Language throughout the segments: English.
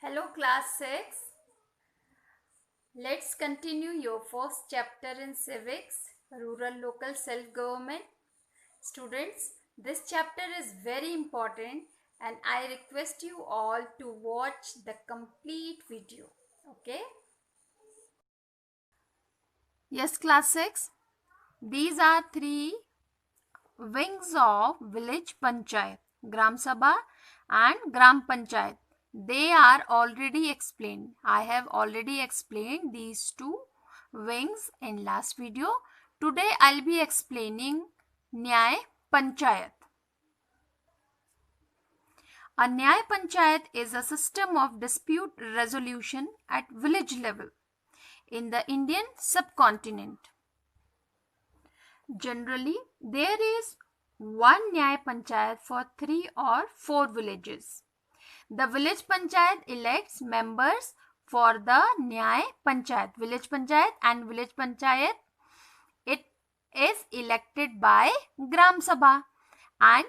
Hello class 6. Let's continue your first chapter in civics, rural local self-government. Students, this chapter is very important and I request you all to watch the complete video. Okay? Yes class 6. These are three wings of village panchayat, Gram Sabha and Gram Panchayat. They are already explained. I have already explained these two wings in last video. Today I'll be explaining Nyay Panchayat. A Nyay Panchayat is a system of dispute resolution at village level in the Indian subcontinent. Generally, there is one Nyay Panchayat for 3 or 4 villages. The village panchayat elects members for the Nyay Panchayat. Village panchayat and village panchayat, it is elected by Gram Sabha, and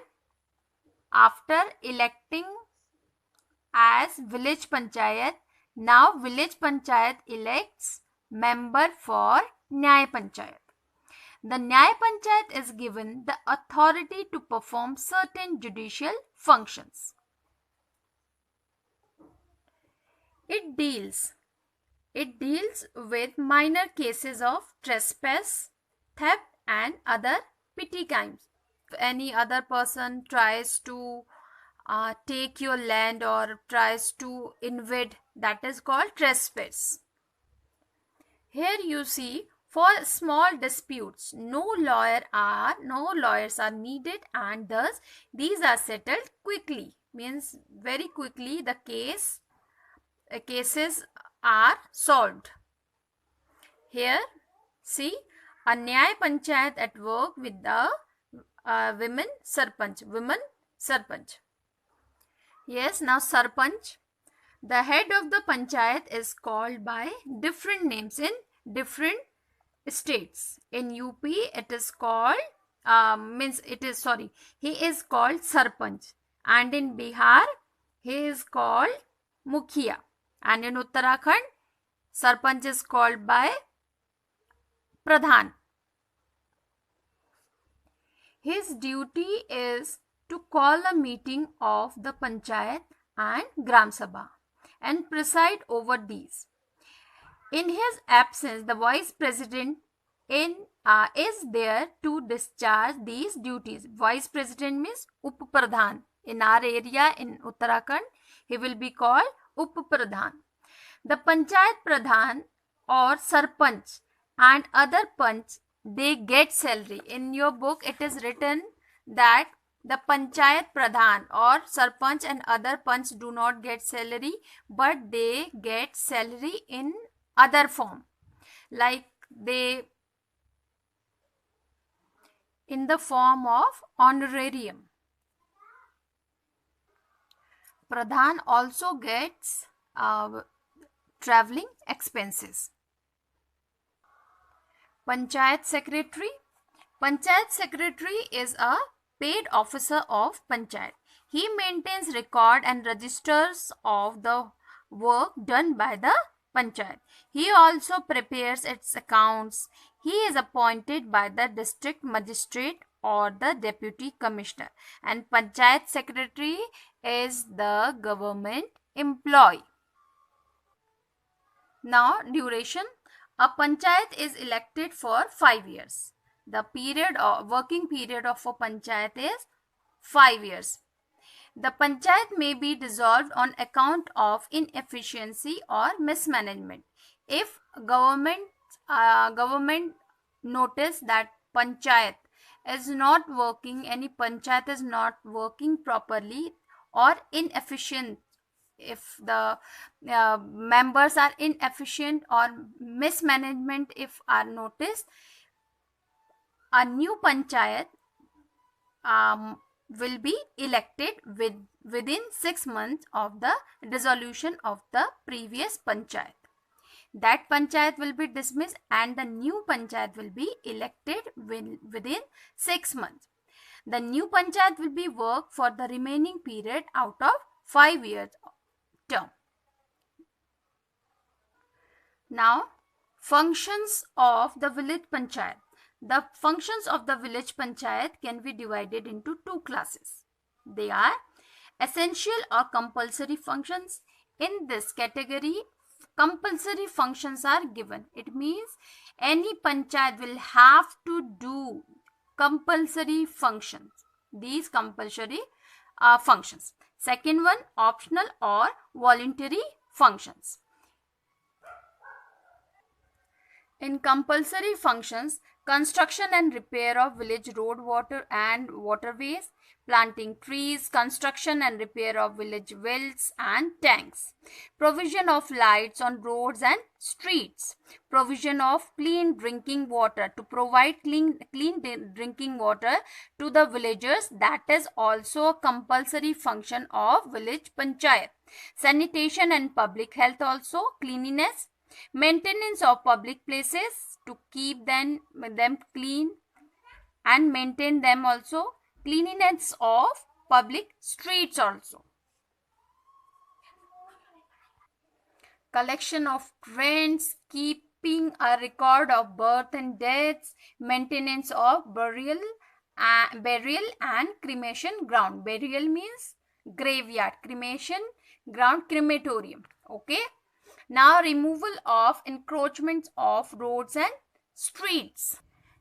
after electing as village panchayat, now village panchayat elects member for Nyay Panchayat. The Nyay Panchayat is given the authority to perform certain judicial functions. It deals with minor cases of trespass, theft and other petty crimes. If any other person tries to take your land or tries to invade, that is called trespass. Here you see, for small disputes, no lawyers are needed, and thus these are settled quickly. Means very quickly the cases are solved. Here, see a Nyay Panchayat at work with the women Sarpanch. Yes, now Sarpanch. The head of the Panchayat is called by different names in different states. In UP, it is called he is called Sarpanch, and in Bihar, he is called Mukhiya, and in Uttarakhand, Sarpanch is called by Pradhan. His duty is to call a meeting of the Panchayat and Gram Sabha and preside over these. In his absence, the vice president is there to discharge these duties. Vice president means Up Pradhan. In our area in Uttarakhand, he will be called Up Pradhan. The Panchayat Pradhan or Sarpanch and other Panch, they get salary. In your book, it is written that the Panchayat Pradhan or Sarpanch and other Panch do not get salary, but they get salary in other form, like in the form of honorarium. Pradhan also gets traveling expenses. Panchayat Secretary. Panchayat Secretary is a paid officer of Panchayat. He maintains record and registers of the work done by the Panchayat. He also prepares its accounts. He is appointed by the district magistrate or the deputy commissioner, and Panchayat Secretary is the government employee. Now, duration. A Panchayat is elected for 5 years. The working period of a Panchayat is 5 years. The Panchayat may be dissolved on account of inefficiency or mismanagement. If government notice that Panchayat is not working, any Panchayat is not working properly or inefficient, if the members are inefficient or mismanagement if are noticed, a new Panchayat will be elected within 6 months of the dissolution of the previous Panchayat. That Panchayat will be dismissed and the new Panchayat will be elected within 6 months. The new Panchayat will be worked for the remaining period out of 5 years term. Now, functions of the village panchayat. The functions of the village panchayat can be divided into two classes. They are essential or compulsory functions. In this category, compulsory functions are given. It means any panchayat will have to do compulsory functions. These compulsory functions. Second one, optional or voluntary functions. In compulsory functions, construction and repair of village road, water and waterways, planting trees, construction and repair of village wells and tanks, provision of lights on roads and streets, provision of clean drinking water, to provide clean drinking water to the villagers. That is also a compulsory function of village panchayat. Sanitation and public health, also cleanliness, maintenance of public places, to keep them clean and maintain them, also cleanliness of public streets, also collection of trends, keeping a record of birth and deaths, maintenance of burial and cremation ground. Burial means graveyard, cremation ground, crematorium. Okay. Now, removal of encroachments of roads and streets.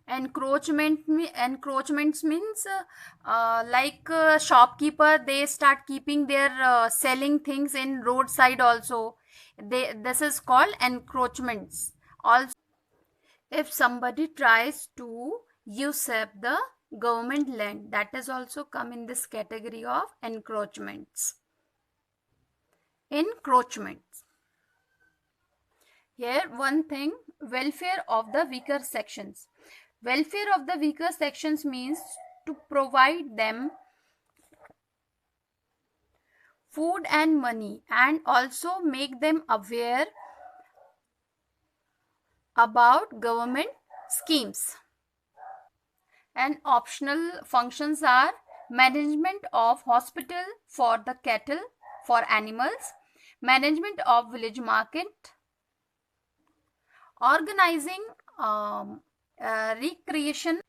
Encroachments means shopkeeper, they start keeping their selling things in roadside also. This is called encroachments. Also, if somebody tries to usurp the government land, that is also come in this category of encroachments. Encroachments. Here one thing, welfare of the weaker sections. Welfare of the weaker sections means to provide them food and money, and also make them aware about government schemes. And optional functions are management of hospital for the cattle, for animals, management of village market, organizing recreation,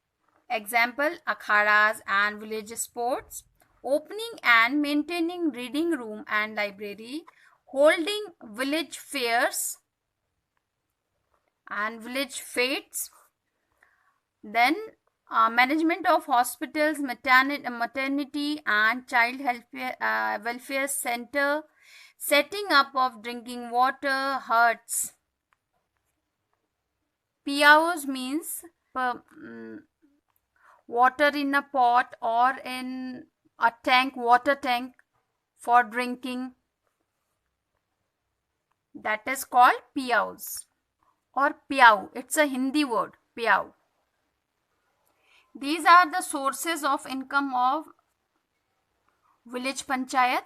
example akhadas and village sports, opening and maintaining reading room and library, holding village fairs and village fetes, then management of hospitals, maternity and child welfare center, setting up of drinking water huts. PIOs means water in a pot or in a tank, water tank for drinking. That is called PIOs or PIAU. It's a Hindi word, PIAU. These are the sources of income of village panchayat.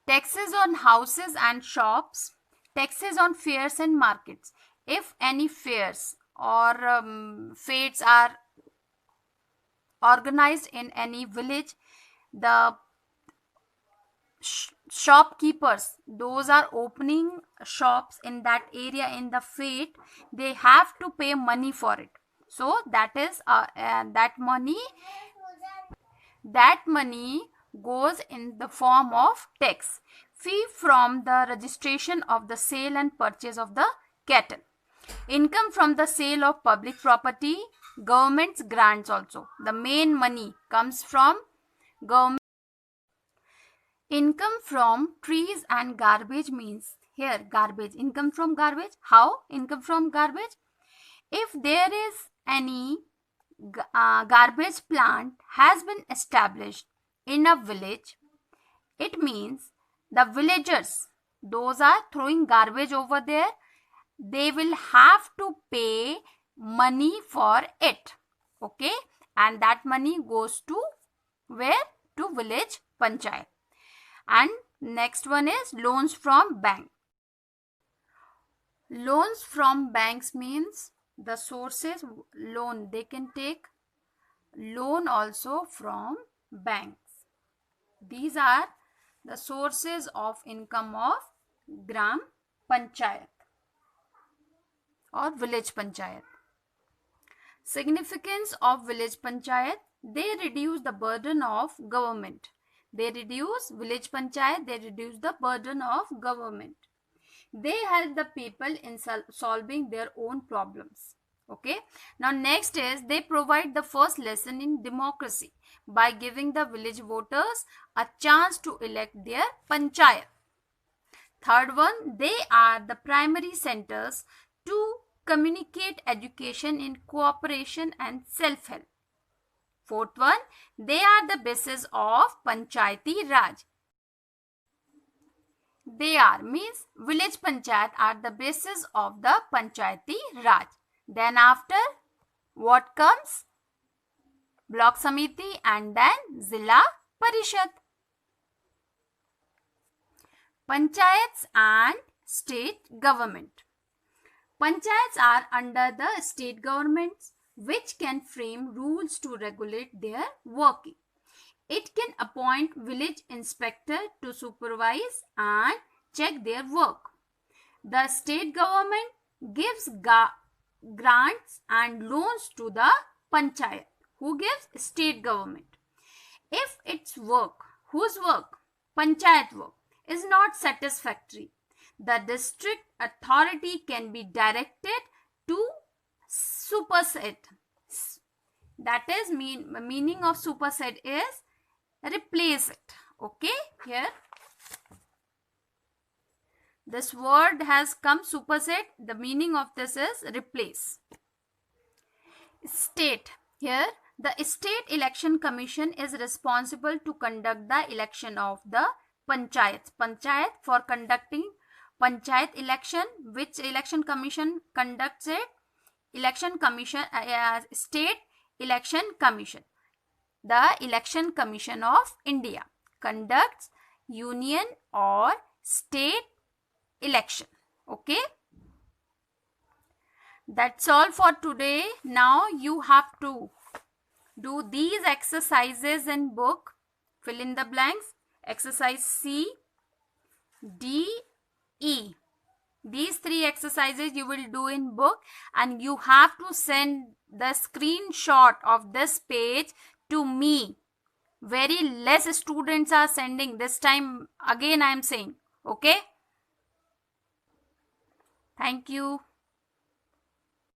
Taxes on houses and shops, taxes on fairs and markets. If any fairs or fetes are organized in any village, the shopkeepers, those are opening shops in that area in the fete, they have to pay money for it. So that is that money goes in the form of tax, fee from the registration of the sale and purchase of the cattle, income from the sale of public property, government's grants also. The main money comes from government. Income from trees and garbage means, here garbage, income from garbage. How income from garbage? If there is any garbage plant has been established in a village, it means the villagers, those are throwing garbage over there, they will have to pay money for it. Okay, and that money goes to where? To village panchayat. And next one is loans from bank. Loans from banks means the sources loan, they can take loan also from banks. These are the sources of income of gram panchayat. or village panchayat. Significance of village panchayat: they reduce the burden of government. They reduce village panchayat, they reduce the burden of government. They help the people in solving their own problems. Okay, now next is they provide the first lesson in democracy by giving the village voters a chance to elect their panchayat. Third one, they are the primary centers to communicate education in cooperation and self-help. Fourth one, they are the basis of Panchayati Raj. They are means village panchayat are the basis of the Panchayati Raj. Then after what comes? Block Samiti and then Zilla Parishad. Panchayats and state government. Panchayats are under the state governments which can frame rules to regulate their working. It can appoint village inspector to supervise and check their work. The state government gives grants and loans to the panchayat. Who gives? State government. If its work, whose work? Panchayat work, is not satisfactory, the district authority can be directed to supersede. That is meaning of supersede is replace it. Okay, here this word has come, supersede. The meaning of this is replace. State. Here the State Election Commission is responsible to conduct the election of the panchayats. Panchayat for conducting panchayat election. Which election commission conducts it? Election Commission, State Election Commission. The Election Commission of India conducts union or state election. Okay, that's all for today. Now you have to do these exercises in book. Fill in the blanks. Exercise C, D, E. These three exercises you will do in book, and you have to send the screenshot of this page to me. Very less students are sending this time. Again I am saying. Okay, thank you.